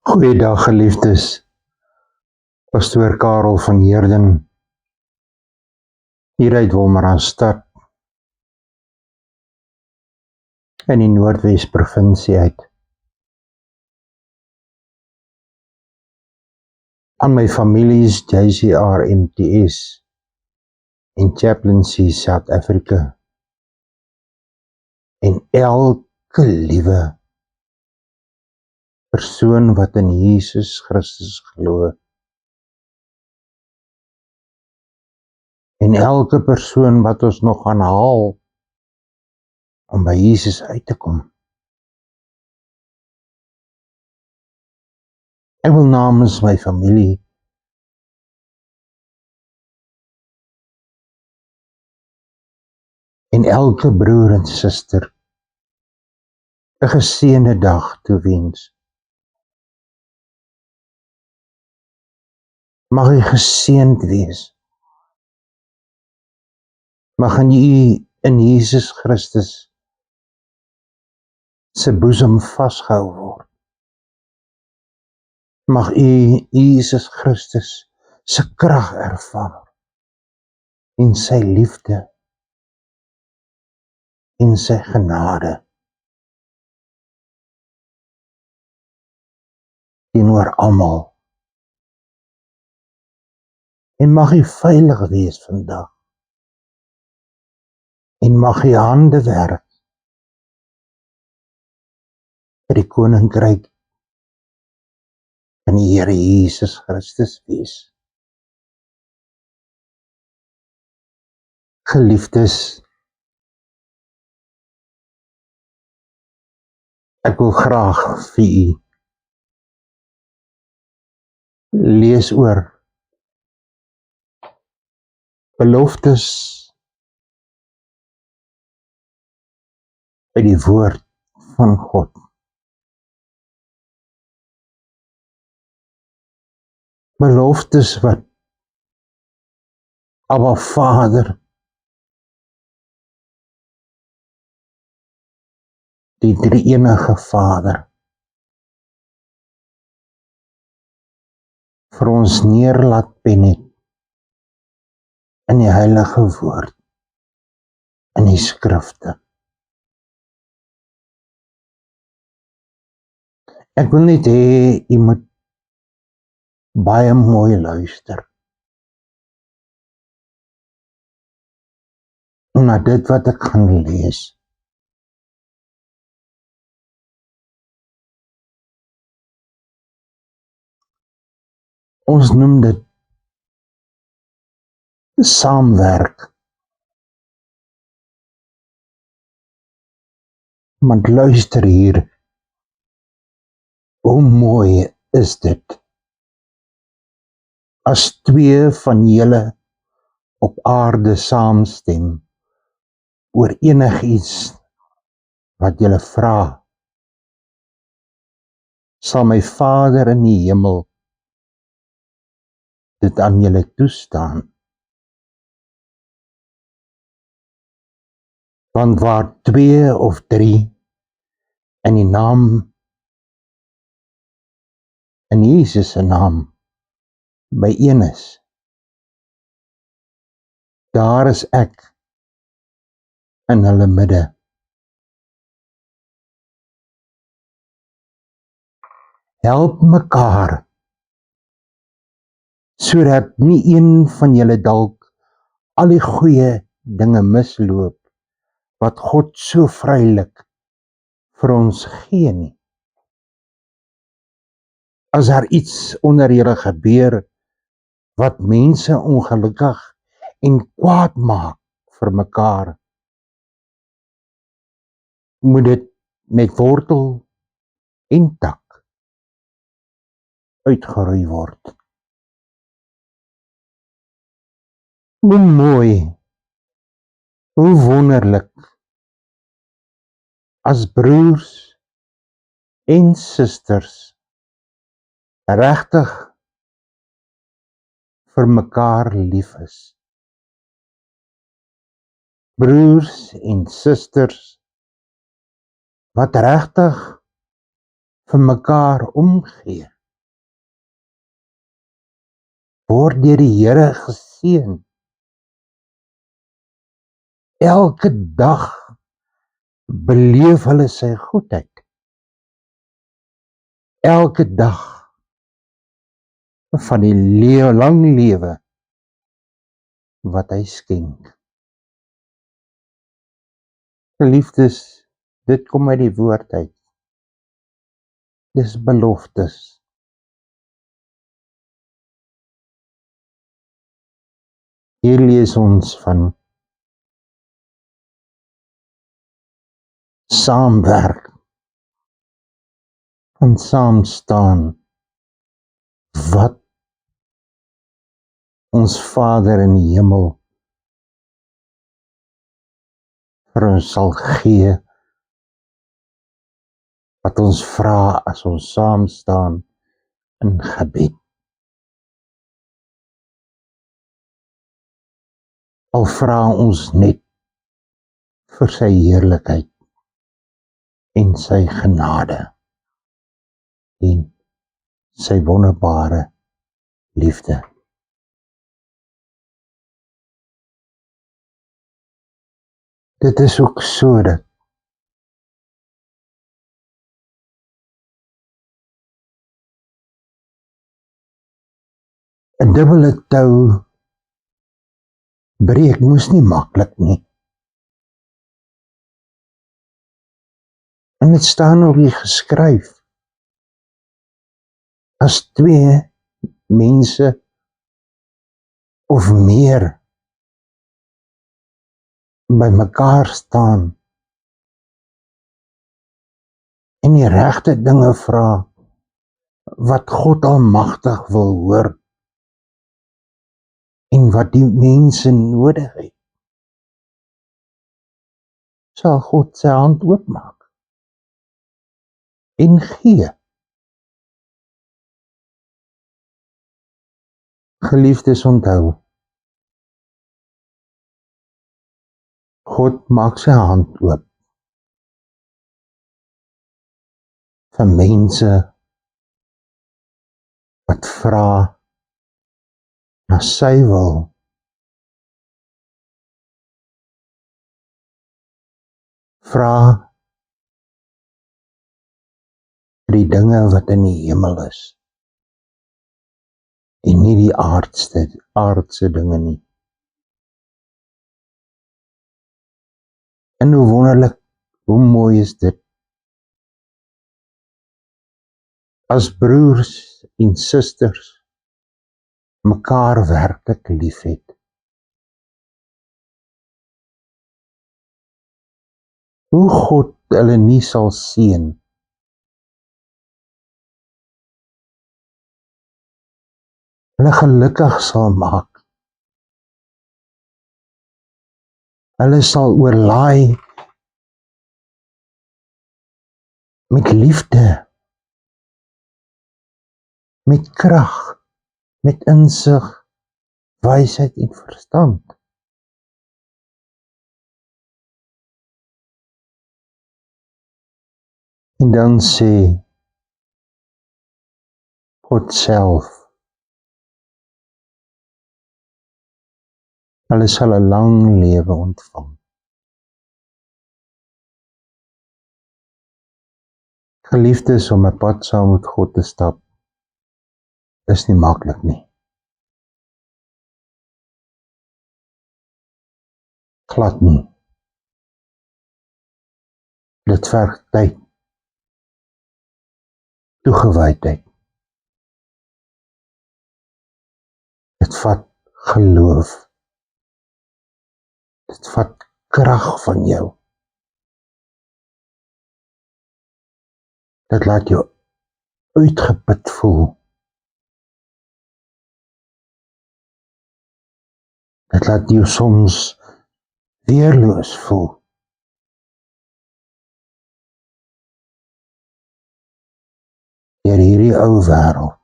Goeiedag geliefdes, Pastoor Karel van Heerden, hier uit Wolmaranstad, in die Noordwes provinsie uit. Aan my families JCR MTS en Chaplaincy South Africa, en elke liewe persoon wat in Jesus Christus glo, en elke persoon wat ons nog gaan haal om by Jesus uit te kom. Ek wil namens my familie en elke broer en suster 'n geseënde dag toewens. Mag u geseënd wees. Mag u in Jesus Christus se boesem vasgehou word. Mag u Jesus Christus se krag ervaar en sy liefde en sy genade teenoor almal. En mag u veilig wees vandag. En mag u hande werk vir die koninkryk van die Here Jesus Christus wees. Geliefdes, ek wil graag vir u lees oor beloftes uit die woord van God. Beloftes wat Abba Vader, die drie-enige Vader, vir ons neer laat pen het in die heilige woord, in die skrifte. Ek wil net hê u moet baie mooi luister na dit wat ek gaan lees. Ons noem dit saamwerk. Maar luister hier, hoe mooi is dit as twee van julle op aarde saamstem oor enigiets wat julle vra. Sal my Vader in die hemel dit aan julle toestaan. Want waar 2 of 3 in die naam, in Jesus se naam, byeen is, daar is ek in hulle midde. Help mekaar, sodat nie een van julle dalk al die goeie dinge misloop, wat God so vrylik vir ons gee nie. As daar iets onder julle gebeur, wat mense ongelukkig en kwaad maak vir mekaar, moet dit met wortel en tak uitgeroei word. Hoe mooi, hoe wonderlik, as broers en susters regtig vir mekaar lief is. Broers en susters wat regtig vir mekaar omgee. word deur die Here geseën. Elke dag beleef hulle sy goedheid. Elke dag van die lang lewe wat hy skenk. Geliefdes, dit kom uit die woord uit. Dis beloftes. Hier lees ons van saamwerk, van saam staan, wat ons Vader in die hemel vir ons sal gee, wat ons vra as ons saam staan in gebed. Al vra ons net vir sy heerlikheid en sy genade en sy wonderbare liefde. Dit is ook so dat een dubbele tou breek moes nie maklik nie. En dit staan ook hier geskryf, as twee mense of meer by mekaar staan en die regte dinge vra wat God almagtig wil hoor en wat die mense nodig het, sal God sy hand oopmaak en gee. Geliefdes, onthou, God maak sy hand oop vir mense wat vra na sy wil, vra vir die dinge wat in die hemel is en nie die aardse dinge nie. En hoe wonderlik, hoe mooi is dit, as broers en susters mekaar werklik lief het. Hoe God hulle nie sal seën hulle gelukkig sal maak. Hulle sal oorlaai met liefde, met krag, met insig, wysheid en verstand. En dan sê God self, hulle sal 'n lang lewe ontvang. Geliefdes, om 'n pad saam met God te stap, is nie maklik nie. Glad nie. Dit verg tyd, toegewydheid. Dit vat geloof. Dit vat krag van jou. Dit laat jou uitgeput voel. Dit laat jou soms weerloos voel. Deur hierdie ou wêreld.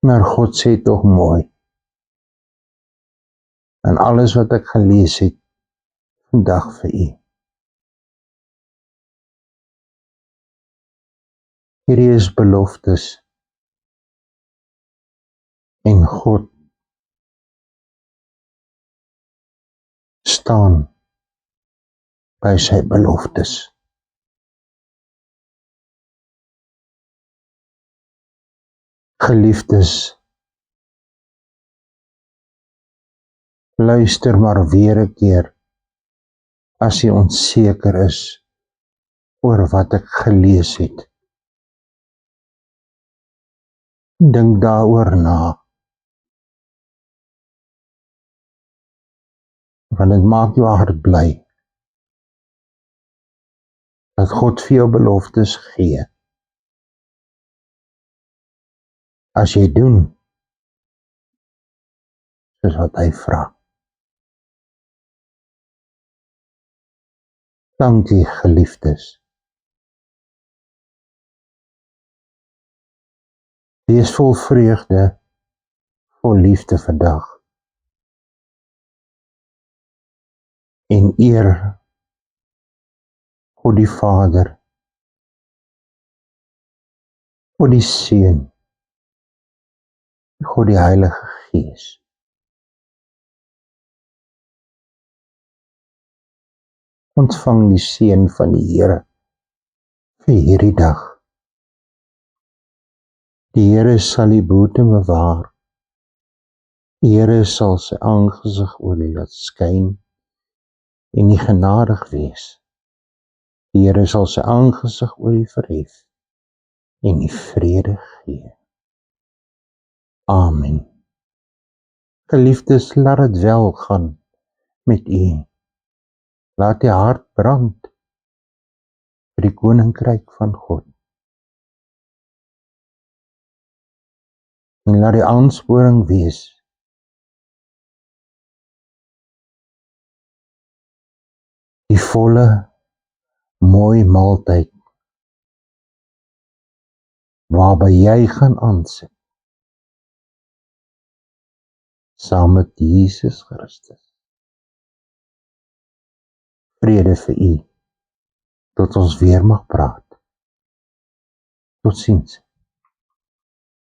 Maar God sê tog mooi, en alles wat ek gelees het vandag vir u. Hierdie is beloftes En God staan by sy beloftes. Geliefdes, luister maar weer 'n keer as jy onseker is oor wat ek gelees het. Dink daaroor na, want dit maak jou hart bly dat God vir jou beloftes gee. As jy doen soos wat hy vra. Dankie geliefdes. Wees vol vreugde, vol liefde vandag. En eer God die Vader, God die Seun, God die Heilige Gees. Ontvang die seën van die Here vir hierdie dag. Die Here sal die boete bewaar. Die Here sal sy aangesig oor u laat skyn en u genadig wees. Die Here sal sy aangesig oor u verhef en u vrede gee. Amen. Geliefdes, laat dit wel gaan met u. Laat die hart brand vir die koninkryk van God. En laat die aansporing wees die volle, mooi maaltyd waarby jy gaan aansit saam met Jesus Christus. Vrede vir u, tot ons weer mag praat. Totsiens.